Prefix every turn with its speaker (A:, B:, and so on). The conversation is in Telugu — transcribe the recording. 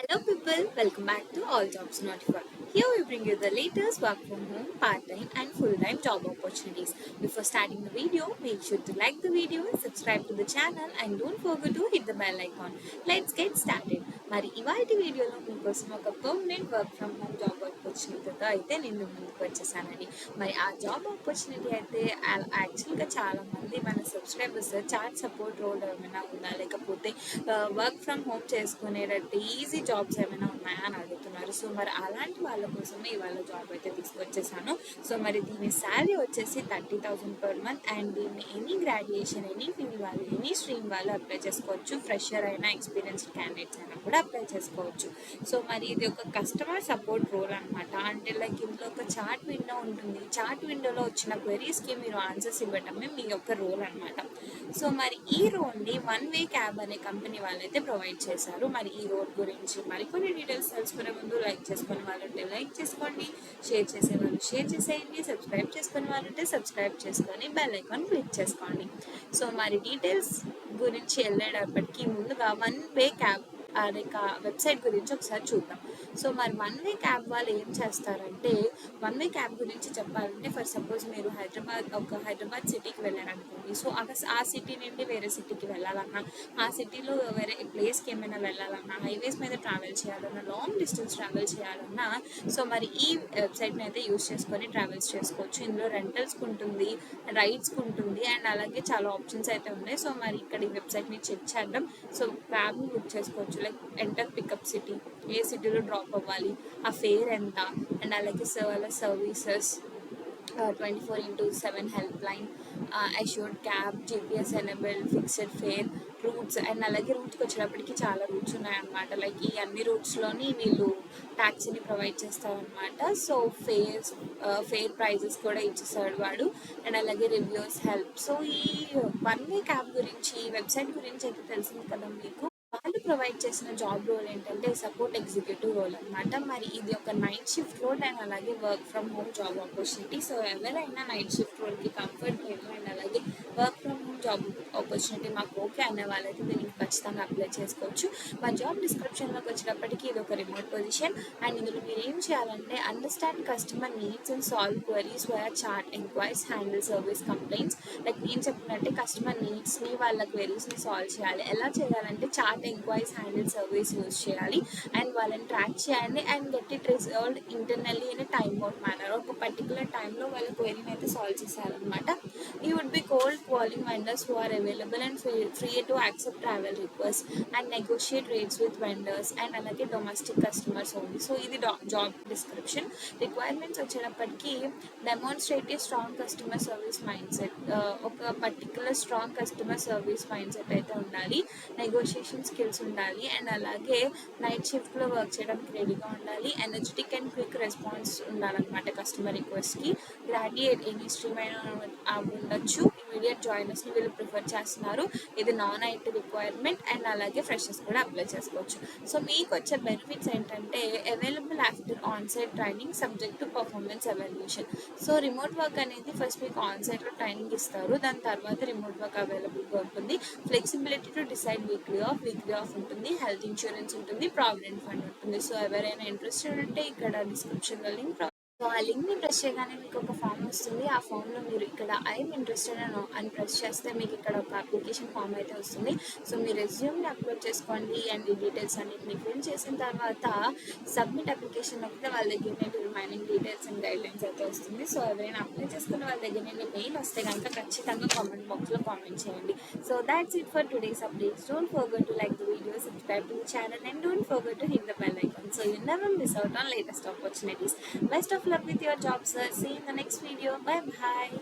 A: Hello people, welcome back to All Jobs Notified. Here we bring you the latest work from home, part-time and full-time job opportunities. Before starting the video, make sure to like the video, subscribe to the channel and don't forget to hit the bell icon. Let's get started. మరి ఇవాటి వీడియోలో మీకోసం ఒక permanent work from home job ఆపర్చునిటీతో అయితే నేను ముందుకు వచ్చేసానండి. మరి ఆ జాబ్ ఆపర్చునిటీ అయితే యాక్చువల్గా చాలామంది మన సబ్స్క్రైబర్స్ చాట్ సపోర్ట్ రోల్ ఏమైనా ఉందా, లేకపోతే వర్క్ ఫ్రమ్ హోమ్ చేసుకునేటట్టు ఈజీ జాబ్స్ ఏమైనా ఉన్నాయా అని అడుగుతున్నారు. సో మరి అలాంటి వాళ్ళ కోసమే ఇవాళ జాబ్ అయితే తీసుకొచ్చేసాను. సో మరి దీని శాలరీ వచ్చేసి 30,000 పర్ మంత్ అండ్ దీన్ని ఎనీ గ్రాడ్యుయేషన్, ఎనీ ఫీల్డ్ వాళ్ళు, ఎనీ స్ట్రీమ్ వాళ్ళు అప్లై చేసుకోవచ్చు. ఫ్రెషర్ అయినా, ఎక్స్పీరియన్స్డ్ క్యాండిడేట్స్ అయినా కూడా అప్లై చేసుకోవచ్చు. సో మరి ఇది ఒక కస్టమర్ సపోర్ట్ రోల్ అనమాట. అంటే లైక్ ఇందులో ఒక చాట్ విండో ఉంటుంది. చాట్ విండోలో వచ్చిన క్వెరీస్కి మీరు ఆన్సర్స్ ఇవ్వటమే మీ యొక్క రోల్ అనమాట. సో మరి ఈ రోల్ని వన్ వే క్యాబ్ అనే కంపెనీ వాళ్ళైతే ప్రొవైడ్ చేశారు. మరి ఈ రోల్ గురించి మరికొన్ని డీటెయిల్స్ తెలుసుకునే ముందు లైక్ చేసుకునే వాళ్ళు ఉంటే లైక్ చేసుకోండి, షేర్ చేసే వాళ్ళు షేర్ చేసేయండి, సబ్స్క్రైబ్ చేసుకునే వాళ్ళు ఉంటే సబ్స్క్రైబ్ చేసుకొని బెల్ ఐకాన్ క్లిక్ చేసుకోండి. సో మరి డీటెయిల్స్ గురించి వెళ్ళేటప్పటికి ముందుగా వన్ వే క్యాబ్ అనే వెబ్సైట్ గురించి ఒకసారి చూద్దాం. సో మరి వన్ వే క్యాబ్ వాళ్ళు ఏం చేస్తారంటే, వన్ వే క్యాబ్ గురించి చెప్పాలంటే ఫర్ సపోజ్ మీరు హైదరాబాద్ సిటీకి వెళ్ళారనుకోండి. సో ఆ సిటీ నుండి వేరే సిటీకి వెళ్ళాలన్నా, ఆ సిటీలో వేరే ప్లేస్కి ఏమైనా వెళ్ళాలన్నా, హైవేస్ మీద ట్రావెల్ చేయాలన్నా, లాంగ్ డిస్టెన్స్ ట్రావెల్ చేయాలన్నా సో మరి ఈ వెబ్సైట్ని అయితే యూస్ చేసుకొని ట్రావెల్స్ చేసుకోవచ్చు. ఇందులో రెంటల్స్కి ఉంటుంది, రైడ్స్కి ఉంటుంది అండ్ అలాగే చాలా ఆప్షన్స్ అయితే ఉన్నాయి. సో మరి ఇక్కడ ఈ వెబ్సైట్ని చెక్ చేద్దాం. సో క్యాబ్ని బుక్ చేసుకోవచ్చు. లైక్ ఎంటర్ పికప్ సిటీ, ఏ సిటీలో డ్రాప్ అవ్వాలి, ఆ ఫేర్ ఎంత అండ్ అలాగే వాళ్ళ services, 24/7 help line, assured cab, GPS enabled, fixed fair, roots and అలాగే రూట్కి వచ్చేటప్పటికి చాలా రూట్స్ ఉన్నాయన్నమాట. లైక్ ఈ అన్ని రూట్స్లోని వీళ్ళు ట్యాక్సీని ప్రొవైడ్ చేస్తారనమాట. సో ఫేర్ ప్రైజెస్ కూడా ఇచ్చేసాడు వాడు అండ్ అలాగే రివ్యూస్, హెల్ప్. సో ఈ వన్ వే క్యాబ్ గురించి, వెబ్సైట్ గురించి అయితే తెలిసింది కదా మీకు. వాళ్ళు ప్రొవైడ్ చేసిన జాబ్ రోల్ ఏంటంటే సపోర్ట్ ఎగ్జిక్యూటివ్ రోల్ అనమాట. మరి ఇది ఒక నైట్ షిఫ్ట్ రోల్ అండ్ అలాగే work from home job opportunity. So ఎవరైనా నైట్ షిఫ్ట్ రోల్కి కంఫర్ట్ లేదు అండ్ అలాగే work from home job opportunity మాకు ఓకే అనే వాళ్ళైతే దీనికి ఖచ్చితంగా అప్లై చేసుకోవచ్చు. మా జాబ్ డిస్క్రిప్షన్లోకి వచ్చినప్పటికీ ఇది ఒక రిమోట్ పొజిషన్ అండ్ ఇందులో మీరు ఏం చేయాలంటే understand customer needs and solve queries via chat, enquiries, handle service complaints. Like నేను చెప్పినట్టే కస్టమర్ నీడ్స్ని, వాళ్ళ క్వెరీస్ని సాల్వ్ చేయాలి. ఎలా చేయాలంటే chat, enquiries, handle service use చేయాలి అండ్ వాళ్ళని ట్రాక్ చేయండి and get it resolved internally in time out manner. ఒక పర్టికులర్ టైంలో వాళ్ళ క్వెరీని అయితే సాల్వ్ చేశారనమాట. You would be cold calling vendors who are available and free to accept travel request and negotiate rates with vendors and అలాగే డొమెస్టిక్ కస్టమర్స్ ఓన్లీ. సో ఇది జాబ్ డిస్క్రిప్షన్. రిక్వైర్మెంట్స్ వచ్చేటప్పటికి demonstrative strong customer service mindset, ఒక particular strong customer service mind set అయితే ఉండాలి, నెగోషియేషన్ స్కిల్స్ ఉండాలి అండ్ అలాగే నైట్ షిఫ్ట్లో వర్క్ చేయడానికి రెడీగా ఉండాలి, ఎనర్జెటిక్ అండ్ క్విక్ రెస్పాన్స్ ఉండాలన్నమాట కస్టమర్ రిక్వెస్ట్కి, గ్రాడ్యుయేట్ ఎనీ స్ట్రీమ్ అయినా ఉండొచ్చు, ఇమీడియట్ జాయినర్స్ని వీళ్ళు ప్రిఫర్ చేస్తున్నారు. ఇది నాన్ ఐటీ రిక్వైర్మెంట్ అండ్ అలాగే ఫ్రెషర్స్ కూడా అప్లై చేసుకోవచ్చు. సో మీకు వచ్చే బెనిఫిట్స్ ఏంటంటే available after onsite training subject to performance evaluation. So remote work అనేది ఫస్ట్ మీకు ఆన్సైట్లో ట్రైనింగ్ ఇస్తారు, దాని తర్వాత రిమోట్ వర్క్ అవైలబుల్గా ఉంటుంది. Flexibility to decide weekly off ఉంటుంది, హెల్త్ ఇన్సూరెన్స్ ఉంటుంది, ప్రావిడెంట్ ఫండ్ ఉంటుంది. సో ఎవరైనా ఇంట్రెస్టెడ్ ఉంటే ఇక్కడ డిస్క్రిప్షన్లో లింక్, సో ఆ లింక్ని ప్రెస్ చేయగానే మీకు ఒక ఫామ్ వస్తుంది. ఆ ఫామ్లో మీరు ఇక్కడ ఐఎమ్ ఇంట్రెస్టెడ్ అని ప్రెస్ చేస్తే మీకు ఇక్కడ ఒక అప్లికేషన్ ఫామ్ అయితే వస్తుంది. సో మీ రెజ్యూమ్ని అప్లోడ్ చేసుకోండి అండ్ ఈ డీటెయిల్స్ అన్నింటినీ ఫిల్ చేసిన తర్వాత సబ్మిట్ అప్లికేషన్ నొక్కితే వాళ్ళ దగ్గర నుండి రిమైనింగ్ డీటెయిల్స్ అండ్ గైడ్లైన్స్ అయితే వస్తుంది. సో ఎవరైనా అప్లై చేసుకున్న వాళ్ళ దగ్గర నుండి మెయిల్ వస్తే కనుక ఖచ్చితంగా కామెంట్ బాక్స్లో కామెంట్ చేయండి. So that's it for today's updates. Don't forget to like the video, subscribe to the channel and don't forget to hit the bell icon so you never miss out on latest opportunities. Best of luck with your job search. See you in the next video. Bye bye.